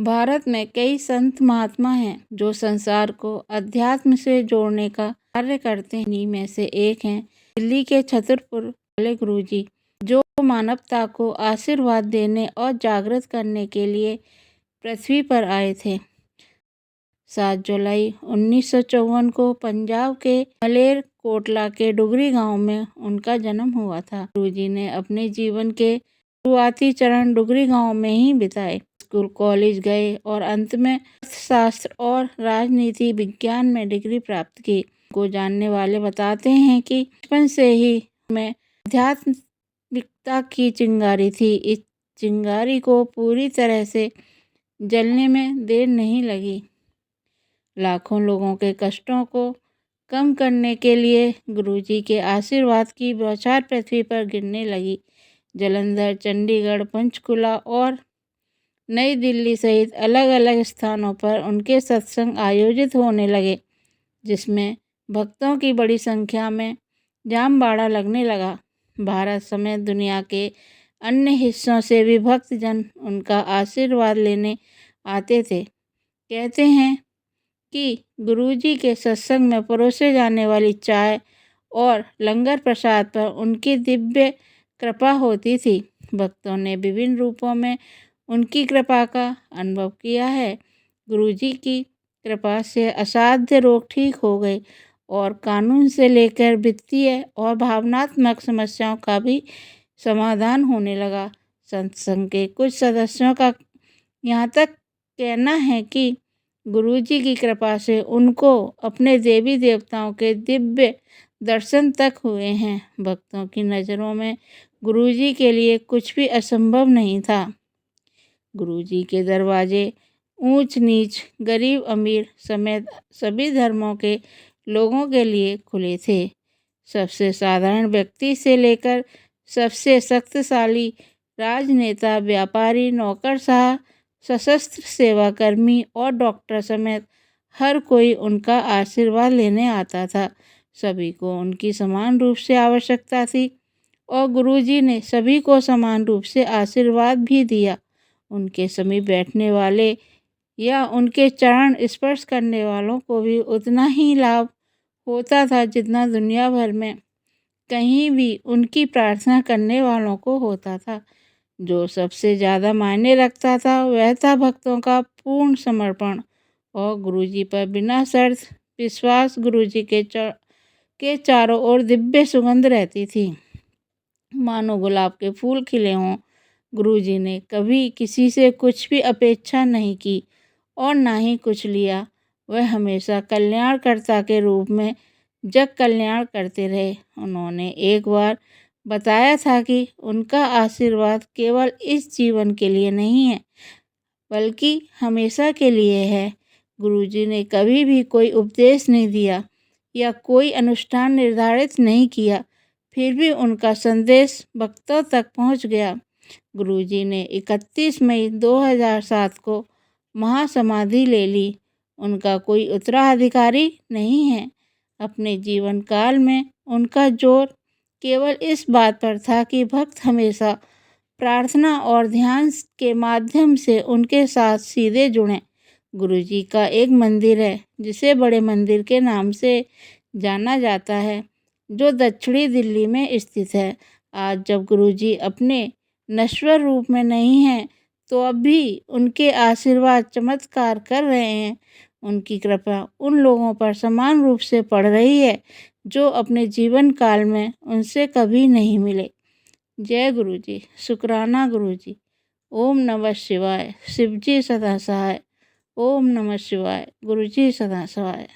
भारत में कई संत महात्मा हैं जो संसार को अध्यात्म से जोड़ने का कार्य करते हैं। इन्हीं में से एक हैं दिल्ली के छतरपुर वाले गुरुजी, जो मानवता को आशीर्वाद देने और जागृत करने के लिए पृथ्वी पर आए थे। 7 जुलाई 1954 को पंजाब के मलेर कोटला के डुगरी गांव में उनका जन्म हुआ था। गुरुजी ने अपने जीवन के शुरुआती चरण डुगरी गांव में ही बिताए। स्कूल कॉलेज गए और अंत में अर्थशास्त्र और राजनीति विज्ञान में डिग्री प्राप्त की। को जानने वाले बताते हैं कि बचपन से ही में आध्यात्मिकता की चिंगारी थी। इस चिंगारी को पूरी तरह से जलने में देर नहीं लगी। लाखों लोगों के कष्टों को कम करने के लिए गुरुजी के आशीर्वाद की बौछार पृथ्वी पर गिरने लगी। जालंधर, चंडीगढ़, पंचकुला और नई दिल्ली सहित अलग अलग स्थानों पर उनके सत्संग आयोजित होने लगे, जिसमें भक्तों की बड़ी संख्या में जामबाड़ा लगने लगा। भारत समेत दुनिया के अन्य हिस्सों से भी भक्तजन उनका आशीर्वाद लेने आते थे। कहते हैं कि गुरुजी के सत्संग में परोसे जाने वाली चाय और लंगर प्रसाद पर उनकी दिव्य कृपा होती थी। भक्तों ने विभिन्न रूपों में उनकी कृपा का अनुभव किया है। गुरुजी की कृपा से असाध्य रोग ठीक हो गए और कानून से लेकर वित्तीय और भावनात्मक समस्याओं का भी समाधान होने लगा। सत्संग के कुछ सदस्यों का यहाँ तक कहना है कि गुरुजी की कृपा से उनको अपने देवी देवताओं के दिव्य दर्शन तक हुए हैं। भक्तों की नज़रों में गुरुजी के लिए कुछ भी असंभव नहीं था। गुरुजी के दरवाजे ऊंच नीच, गरीब अमीर समेत सभी धर्मों के लोगों के लिए खुले थे। सबसे साधारण व्यक्ति से लेकर सबसे शक्तिशाली राजनेता, व्यापारी, नौकरशाह, सशस्त्र सेवाकर्मी और डॉक्टर समेत हर कोई उनका आशीर्वाद लेने आता था। सभी को उनकी समान रूप से आवश्यकता थी और गुरुजी ने सभी को समान रूप से आशीर्वाद भी दिया। उनके समीप बैठने वाले या उनके चरण स्पर्श करने वालों को भी उतना ही लाभ होता था जितना दुनिया भर में कहीं भी उनकी प्रार्थना करने वालों को होता था। जो सबसे ज़्यादा मायने रखता था वह था भक्तों का पूर्ण समर्पण और गुरुजी पर बिना शर्त विश्वास। गुरुजी के चारों ओर दिव्य सुगंध रहती थी, मानो गुलाब के फूल खिले हों। गुरुजी ने कभी किसी से कुछ भी अपेक्षा नहीं की और ना ही कुछ लिया। वह हमेशा कल्याणकर्ता के रूप में जग कल्याण करते रहे। उन्होंने एक बार बताया था कि उनका आशीर्वाद केवल इस जीवन के लिए नहीं है, बल्कि हमेशा के लिए है। गुरुजी ने कभी भी कोई उपदेश नहीं दिया या कोई अनुष्ठान निर्धारित नहीं किया, फिर भी उनका संदेश भक्तों तक पहुंच गया। गुरुजी ने 31 मई 2007 को महासमाधि ले ली। उनका कोई उत्तराधिकारी नहीं है। अपने जीवन काल में उनका जोर केवल इस बात पर था कि भक्त हमेशा प्रार्थना और ध्यान के माध्यम से उनके साथ सीधे जुड़ें। गुरुजी का एक मंदिर है जिसे बड़े मंदिर के नाम से जाना जाता है, जो दक्षिणी दिल्ली में स्थित है। आज जब गुरुजी अपने नश्वर रूप में नहीं हैं, तो अब भी उनके आशीर्वाद चमत्कार कर रहे हैं। उनकी कृपा उन लोगों पर समान रूप से पड़ रही है जो अपने जीवन काल में उनसे कभी नहीं मिले। जय गुरुजी, शुक्राना गुरुजी। ओम नमः शिवाय। शिवजी सदा सहाय। ओम नमः शिवाय। गुरुजी सदा सहाय।